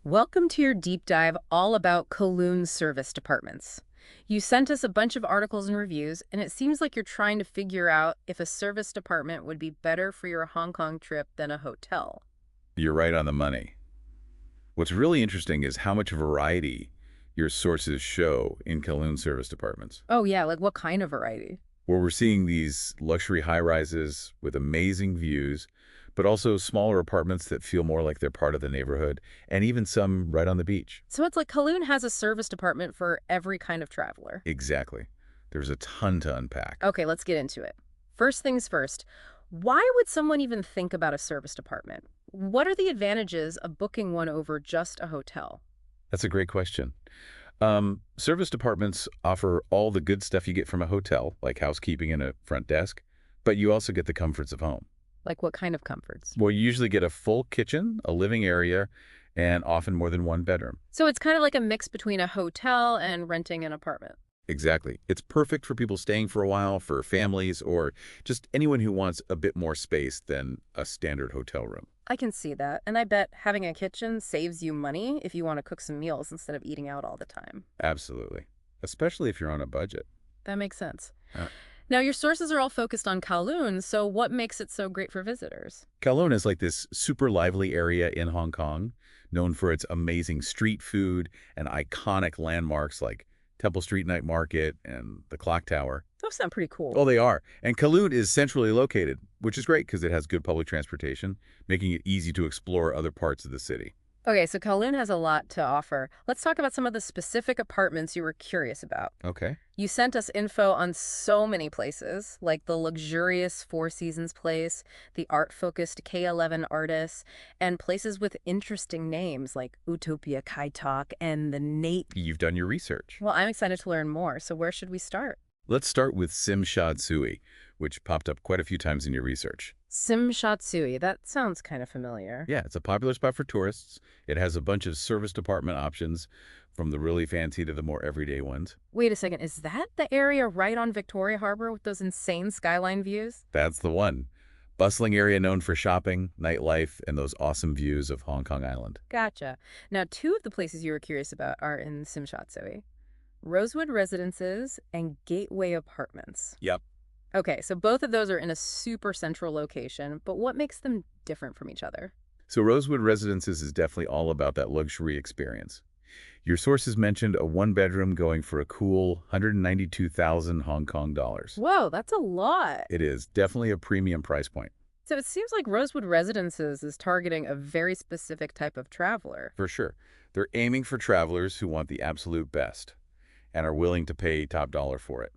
Welcome to your deep dive all about Kowloon service departments. You sent us a bunch of articles and reviews, and it seems like you're trying to figure out if a service department would be better for your Hong Kong trip than a hotel. You're right on the money. What's really interesting is how much variety your sources show in Kowloon service departments, Oh, yeah, like what kind of variety? where we're seeing these luxury high-rises with amazing views, but also smaller apartments that feel more like they're part of the neighborhood, and even some right on the beach. So it's like Kowloon has a service department for every kind of traveler. Exactly. There's a ton to unpack. Okay, let's get into it. First things first, why would someone even think about a service department? What are the advantages of booking one over just a hotel? That's a great question. Service departments offer all the good stuff you get from a hotel, like housekeeping and a front desk, but you also get the comforts of home. Like what kind of comforts? Well, you usually get a full kitchen, a living area, and often more than one bedroom. So it's kind of like a mix between a hotel and renting an apartment. Exactly. It's perfect for people staying for a while, for families, or just anyone who wants a bit more space than a standard hotel room. I can see that. And I bet having a kitchen saves you money if you want to cook some meals instead of eating out all the time. Absolutely. Especially if you're on a budget. That makes sense. Uh, Now, your sources are all focused on Kowloon, so what makes it so great for visitors? Kowloon is like this super lively area in Hong Kong, known for its amazing street food and iconic landmarks like Temple Street Night Market and the Clock Tower. Those sound pretty Oh, cool. they are. And Kowloon is centrally located, which is great because it has good public transportation, making it easy to explore other parts of the city. Okay, so Kowloon has a lot to offer. Let's talk about some of the specific apartments you were curious about. Okay. You sent us info on so many places, like the luxurious Four Seasons place, the art-focused K11 artists, and places with interesting names like Utopia Kai Tak and the Nate. You've done your research. Well, I'm excited to learn more, so where should we start? Let's start with Sim Shad Tsui, which popped up quite a few times in your research. Sim Shat Sui, that sounds kind of familiar. Yeah, it's a popular spot for tourists. It has a bunch of service department options, from the really fancy to the more everyday ones. Wait a second, is that the area right on Victoria Harbor with those insane skyline views? That's the one. Bustling area known for shopping, nightlife, and those awesome views of Hong Kong Island. Gotcha. Now, two of the places you were curious about are in Sim Shat Sui. Rosewood Residences and Gateway Apartments. Yep. Okay, so both of those are in a super central location, but what makes them different from each other? So Rosewood Residences is definitely all about that luxury experience. Your sources mentioned a one-bedroom going for a cool 192,000 Hong Kong dollars. Whoa, that's a lot. It is definitely a premium price point, So it seems like Rosewood Residences is targeting a very specific type of traveler. for sure. They're aiming for travelers who want the absolute best and are willing to pay top dollar for it.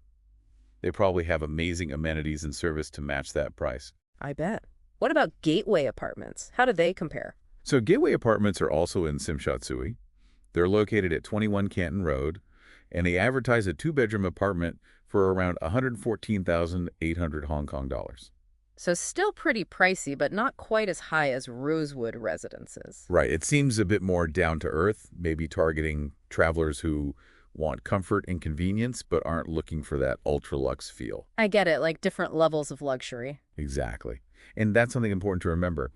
They probably have amazing amenities and service to match that price. I bet. What about Gateway Apartments? How do they compare? So Gateway Apartments are also in Sim Shat Tsui. They're located at 21 Canton Road, and they advertise a two-bedroom apartment for around 114,800 Hong Kong dollars. So still pretty pricey, but not quite as high as Rosewood Residences. Right, it seems a bit more down to earth, maybe targeting travelers who want comfort and convenience but aren't looking for that ultra-luxe feel. I get it, like different levels of luxury. Exactly. And that's something important to remember.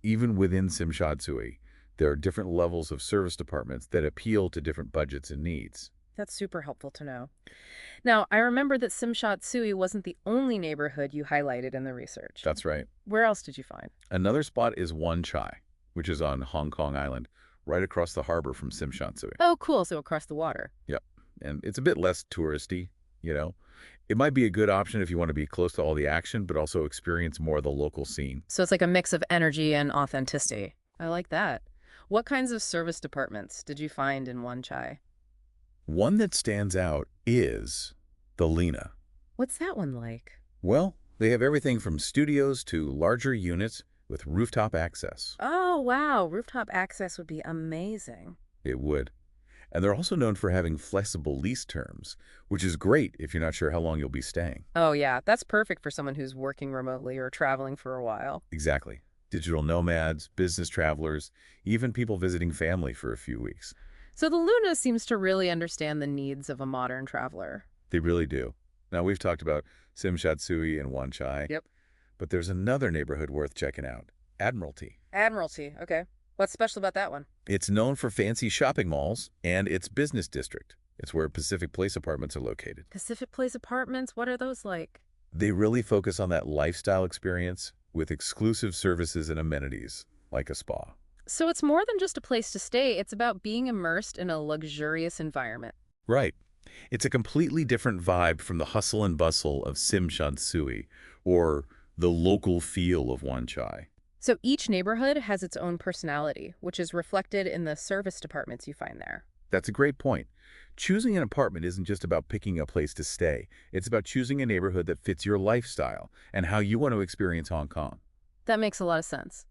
Even within Sim Shat Tsui, there are different levels of service departments that appeal to different budgets and needs. That's super helpful to know. Now, I remember that Simshat Sui wasn't the only neighborhood you highlighted in the research. That's right. Where else did you find? Another spot is Wan Chai, which is on Hong Kong Island, right across the harbor from Sim Shat Tsui. Oh, cool. So across the water. Yep. And it's a bit less touristy, you know. It might be a good option if you want to be close to all the action, but also experience more of the local scene. So it's like a mix of energy and authenticity. I like that. What kinds of service departments did you find in Wan Chai? One that stands out is the Lena. What's that one like? Well, they have everything from studios to larger units with rooftop access. Oh, wow. Rooftop access would be amazing. It would. And they're also known for having flexible lease terms, which is great if you're not sure how long you'll be staying. Oh, yeah. That's perfect for someone who's working remotely or traveling for a while. Exactly. Digital nomads, business travelers, even people visiting family for a few weeks. So the Luna seems to really understand the needs of a modern traveler. They really do. Now, we've talked about Sim Shat Tsui and Wan Chai, Yep. but there's another neighborhood worth checking out, Admiralty. Admiralty. Okay. What's special about that one? It's known for fancy shopping malls and its business district. It's where Pacific Place apartments are located. Pacific Place Apartments, what are those like? They really focus on that lifestyle experience with exclusive services and amenities, like a spa. So it's more than just a place to stay, it's about being immersed in a luxurious environment. Right. It's a completely different vibe from the hustle and bustle of Simshansui or the local feel of Wanchai. So each neighborhood has its own personality, which is reflected in the service departments you find there. That's a great point. Choosing an apartment isn't just about picking a place to stay. It's about choosing a neighborhood that fits your lifestyle and how you want to experience Hong Kong. That makes a lot of sense.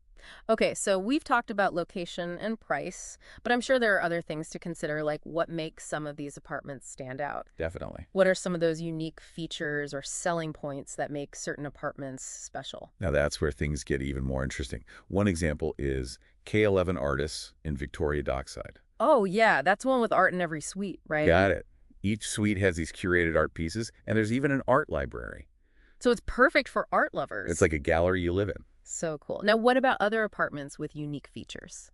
Okay, so we've talked about location and price, but I'm sure there are other things to consider, like what makes some of these apartments stand out. Definitely. What are some of those unique features or selling points that make certain apartments special? Now that's where things get even more interesting. One example is K11 Artists in Victoria Dockside. Oh, yeah, that's one with art in every suite, right? Got it. Each suite has these curated art pieces, and there's even an art library. So it's perfect for art It's lovers. like a gallery you live in. So cool. Now, what about other apartments with unique features?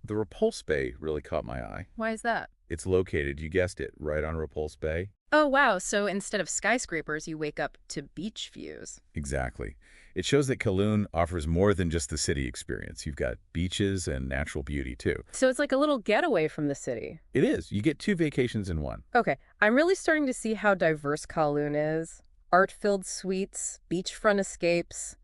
The Repulse Bay really caught my eye. Why is that? It's located, you guessed it, right on Repulse Bay. Oh, wow. So instead of skyscrapers, you wake up to beach views. Exactly. It shows that Kowloon offers more than just the city experience. You've got beaches and natural beauty, too. So it's like a little getaway from the city. It is. You get two vacations in one. Okay, I'm really starting to see how diverse Kowloon is. Art-filled suites, beachfront escapes.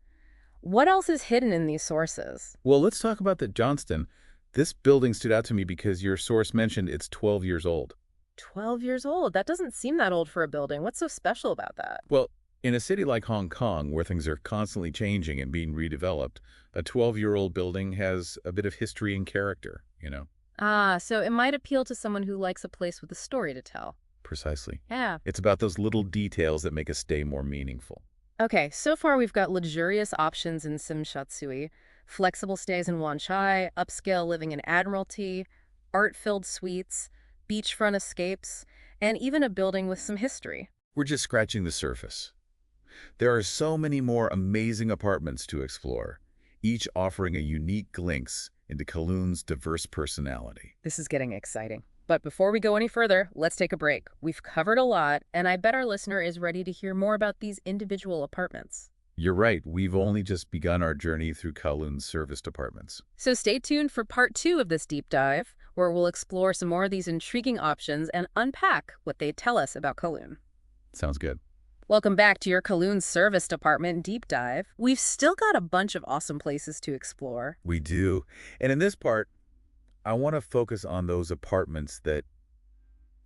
What else is hidden in these sources? Well, let's talk about the Johnston. This building stood out to me because your source mentioned it's 12 years old. 12 years old. That doesn't seem that old for a building. What's so special about that? Well, in a city like Hong Kong, where things are constantly changing and being redeveloped, a 12-year-old building has a bit of history and character, you know? Ah, so it might appeal to someone who likes a place with a story to tell. Precisely. Yeah. It's about those little details that make a stay more meaningful. Okay, so far we've got luxurious options in Simshatsui, flexible stays in Wanchai, upscale living in Admiralty, art-filled suites, beachfront escapes, and even a building with some history. We're just scratching the surface. There are so many more amazing apartments to explore, each offering a unique glimpse into Kowloon's diverse personality. This is getting exciting. But before we go any further, let's take a break. We've covered a lot, and I bet our listener is ready to hear more about these individual apartments. You're right, we've only just begun our journey through Kowloon's service departments. So stay tuned for part 2 of this deep dive, where we'll explore some more of these intriguing options and unpack what they tell us about Kowloon. Sounds good. Welcome back to your Kowloon Service Department Deep Dive. We've still got a bunch of awesome places to explore. We do. And in this part, I want to focus on those apartments that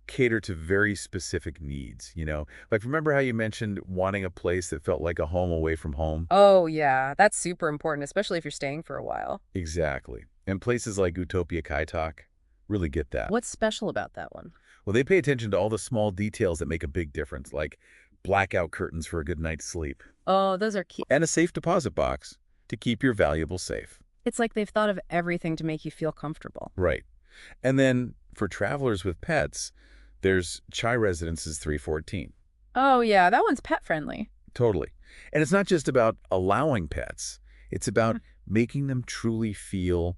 cater to very specific needs, you know? Like, remember how you mentioned wanting a place that felt like a home away from home? Oh, yeah, that's super important, especially if you're staying for a while. Exactly. And places like Utopia Kaitak really get that. What's special about that one? Well, they pay attention to all the small details that make a big difference, like blackout curtains for a good night's sleep, Oh, those are key. and a safe deposit box to keep your valuables safe. It's like they've thought of everything to make you feel comfortable. Right. And then for travelers with pets, there's Chai Residences 314. Oh, yeah, that one's pet friendly. Totally. And it's not just about allowing pets. It's about making them truly feel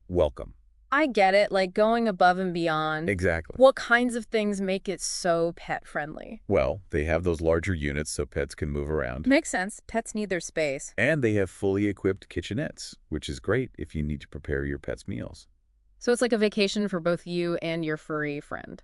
welcome. I get it, like going above and beyond. Exactly. What kinds of things make it so pet friendly? Well, they have those larger units so pets can move around. Makes sense. Pets need their space. And they have fully equipped kitchenettes, which is great if you need to prepare your pet's meals. So it's like a vacation for both you and your furry friend.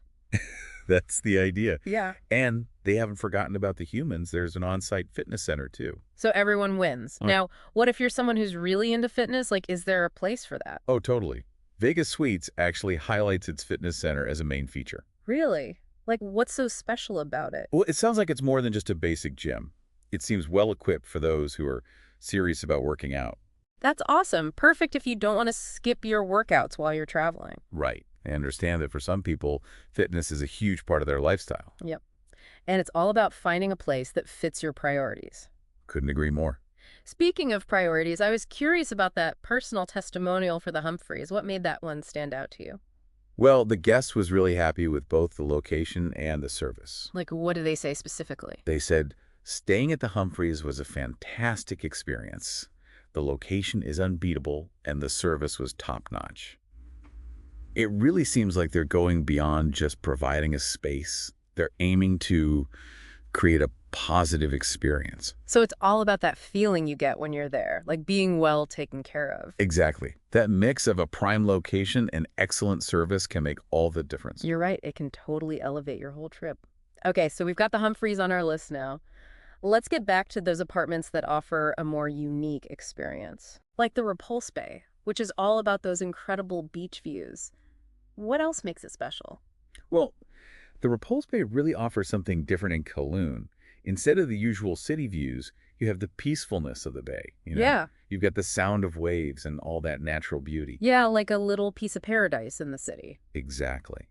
That's the idea. Yeah. And they haven't forgotten about the humans. There's an on-site fitness center, too. So everyone wins. Uh. Now, what if you're someone who's really into fitness? Like, is there a place for that? Oh, totally. Vegas Suites actually highlights its fitness center as a main feature. Really? Like, what's so special about it? Well, it sounds like it's more than just a basic gym. It seems well-equipped for those who are serious about working out. That's awesome. Perfect if you don't want to skip your workouts while you're traveling. Right. I understand that for some people, fitness is a huge part of their lifestyle. Yep. And it's all about finding a place that fits your priorities. Couldn't agree more. Speaking of priorities, I was curious about that personal testimonial for the Humphreys. What made that one stand out to you? Well, the guest was really happy with both the location and the service. Like, what do they say specifically? They said, staying at the Humphreys was a fantastic experience. The location is unbeatable, and the service was top-notch. It really seems like they're going beyond just providing a space. They're aiming to create a positive experience. So it's all about that feeling you get when you're there, like being well taken care of. Exactly. That mix of a prime location and excellent service can make all the difference. You're right, it can totally elevate your whole trip. Okay, so we've got the Humphreys on our list now. Let's get back to those apartments that offer a more unique experience, like the Repulse Bay, which is all about those incredible beach views. What else makes it special? Well, the Repulse Bay really offers something different in Kowloon. Instead of the usual city views, you have the peacefulness of the bay. Yeah. You've got the sound of waves and all that natural beauty. Yeah, like a little piece of paradise in the city. Exactly.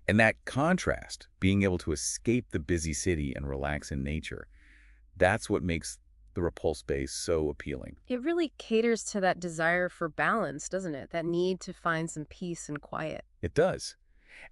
And that contrast, being able to escape the busy city and relax in nature, that's what makes the Repulse Bay so appealing. It really caters to that desire for balance, doesn't it? That need to find some peace and quiet. It does.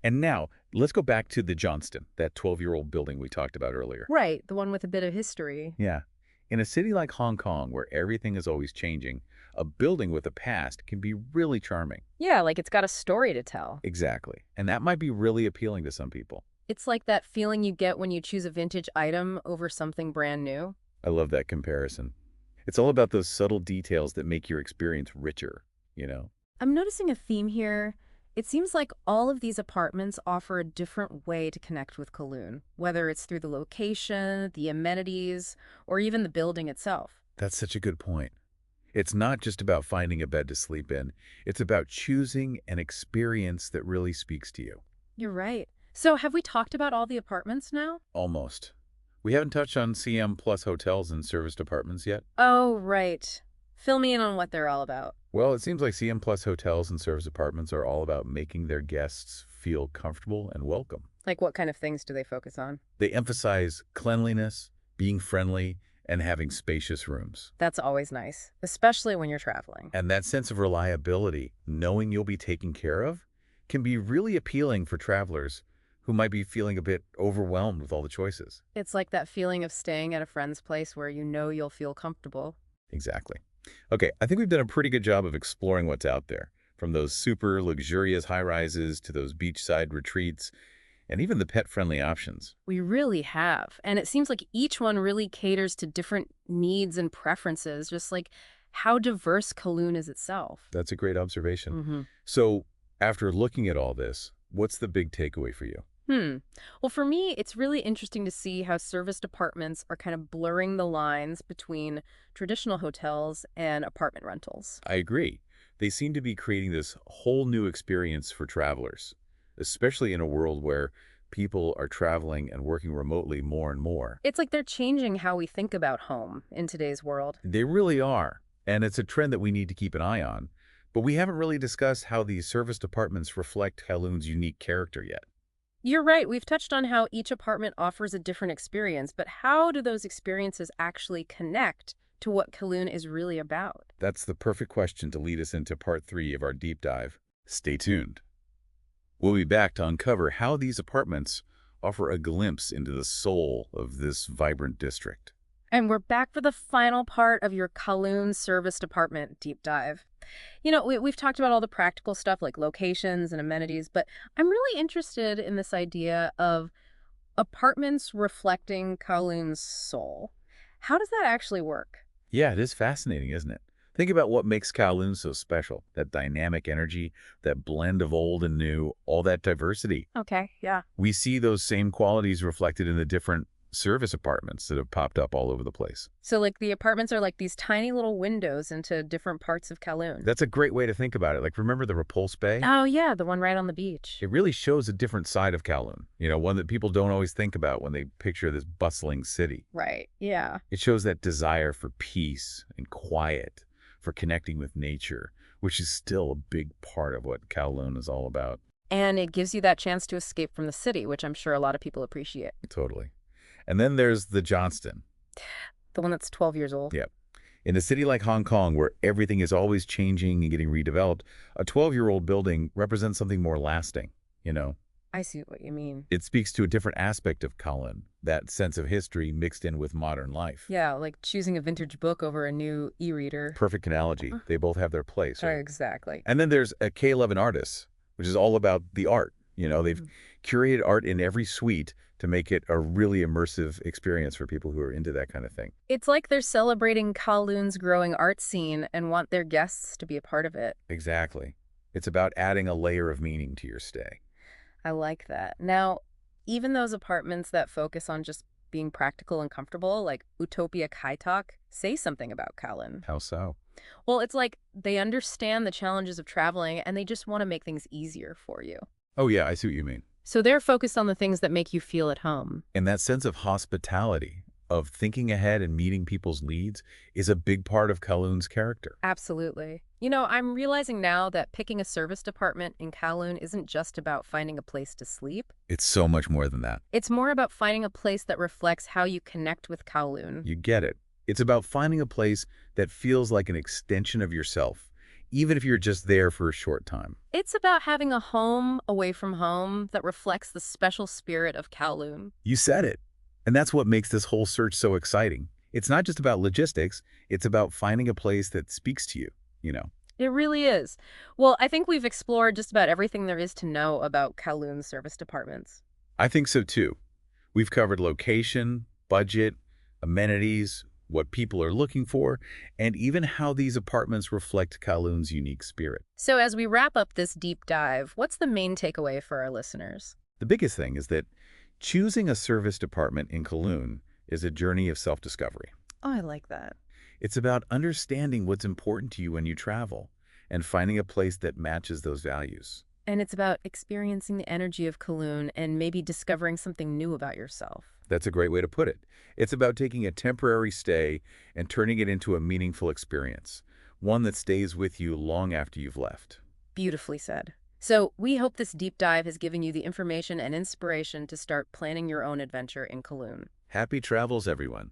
And now, let's go back to the Johnston, that 12-year-old building we talked about earlier. Right, the one with a bit of history. Yeah. In a city like Hong Kong, where everything is always changing, a building with a past can be really charming. Yeah, like it's got a story to tell. Exactly. And that might be really appealing to some people. It's like that feeling you get when you choose a vintage item over something brand new. I love that comparison. It's all about those subtle details that make your experience richer. I'm noticing a theme here. It seems like all of these apartments offer a different way to connect with Kowloon, whether it's through the location, the amenities, or even the building itself. That's such a good point. It's not just about finding a bed to sleep in. It's about choosing an experience that really speaks to you. You're right. So have we talked about all the apartments now? Almost. We haven't touched on CM Plus hotels and serviced apartments yet. Oh, right. Fill me in on what they're all about. Well, it seems like CM Plus hotels and service apartments are all about making their guests feel comfortable and welcome. Like what kind of things do they focus on? They emphasize cleanliness, being friendly, and having spacious rooms. That's always nice, especially when you're traveling. And that sense of reliability, knowing you'll be taken care of, can be really appealing for travelers who might be feeling a bit overwhelmed with all the choices. It's like that feeling of staying at a friend's place where you know you'll feel comfortable. Exactly. Okay, I think we've done a pretty good job of exploring what's out there, from those super luxurious high-rises to those beachside retreats, and even the pet-friendly options. We really have. And it seems like each one really caters to different needs and preferences, just like how diverse Kowloon is itself. That's a great observation. Mm-hmm. So, after looking at all this, what's the big takeaway for you? Well, for me, it's really interesting to see how serviced apartments are kind of blurring the lines between traditional hotels and apartment rentals. I agree. They seem to be creating this whole new experience for travelers, especially in a world where people are traveling and working remotely more and more. It's like they're changing how we think about home in today's world. They really are, and it's a trend that we need to keep an eye on. But we haven't really discussed how these serviced apartments reflect Kowloon's unique character yet. You're right. We've touched on how each apartment offers a different experience, but how do those experiences actually connect to what Kowloon is really about? That's the perfect question to lead us into part 3 of our deep dive. Stay tuned. We'll be back to uncover how these apartments offer a glimpse into the soul of this vibrant district. And we're back for the final part of your Kowloon serviced apartment deep dive. We've talked about all the practical stuff like locations and amenities, but I'm really interested in this idea of apartments reflecting Kowloon's soul. How does that actually work? Yeah, it is fascinating, isn't it? Think about what makes Kowloon so special. That dynamic energy, that blend of old and new, all that diversity. Okay, yeah. We see those same qualities reflected in the different service apartments that have popped up all over the place. So like the apartments are like these tiny little windows into different parts of Kowloon. That's a great way to think about it. Like, remember the Repulse Bay? Oh yeah, the one right on the beach. It really shows a different side of Kowloon, one that people don't always think about when they picture this bustling city. Right, yeah. It shows that desire for peace and quiet, for connecting with nature, which is still a big part of what Kowloon is all about. And it gives you that chance to escape from the city, which I'm sure a lot of people appreciate. Totally. And then there's the Johnston. The one that's 12 years old. Yep. In a city like Hong Kong, where everything is always changing and getting redeveloped, a 12-year-old building represents something more lasting. I see what you mean. It speaks to a different aspect of Kowloon, that sense of history mixed in with modern life. Yeah, like choosing a vintage book over a new e-reader. Perfect analogy. They both have their place, right? Exactly. And then there's a K11 artist, which is all about the art. They've Mhm. curated art in every suite to make it a really immersive experience for people who are into that kind of thing. It's like they're celebrating Kowloon's growing art scene and want their guests to be a part of it. Exactly. It's about adding a layer of meaning to your stay. I like that. Now, even those apartments that focus on just being practical and comfortable, like Utopia Kaitak, say something about Kowloon. How so? Well, it's like they understand the challenges of traveling and they just want to make things easier for you. Oh, yeah, I see what you mean. So they're focused on the things that make you feel at home. And that sense of hospitality, of thinking ahead and meeting people's needs, is a big part of Kowloon's character. Absolutely. I'm realizing now that picking a service department in Kowloon isn't just about finding a place to sleep. It's so much more than that. It's more about finding a place that reflects how you connect with Kowloon. You get it. It's about finding a place that feels like an extension of yourself, even if you're just there for a short time. It's about having a home away from home that reflects the special spirit of Kowloon. You said it. And that's what makes this whole search so exciting. It's not just about logistics, it's about finding a place that speaks to you. It really is. Well, I think we've explored just about everything there is to know about Kowloon service departments. I think so too. We've covered location, budget, amenities, what people are looking for, and even how these apartments reflect Kowloon's unique spirit. So as we wrap up this deep dive, what's the main takeaway for our listeners? The biggest thing is that choosing a service department in Kowloon is a journey of self-discovery. Oh, I like that. It's about understanding what's important to you when you travel and finding a place that matches those values. And it's about experiencing the energy of Kowloon and maybe discovering something new about yourself. That's a great way to put it. It's about taking a temporary stay and turning it into a meaningful experience, one that stays with you long after you've left. Beautifully said. So we hope this deep dive has given you the information and inspiration to start planning your own adventure in Kowloon. Happy travels, everyone.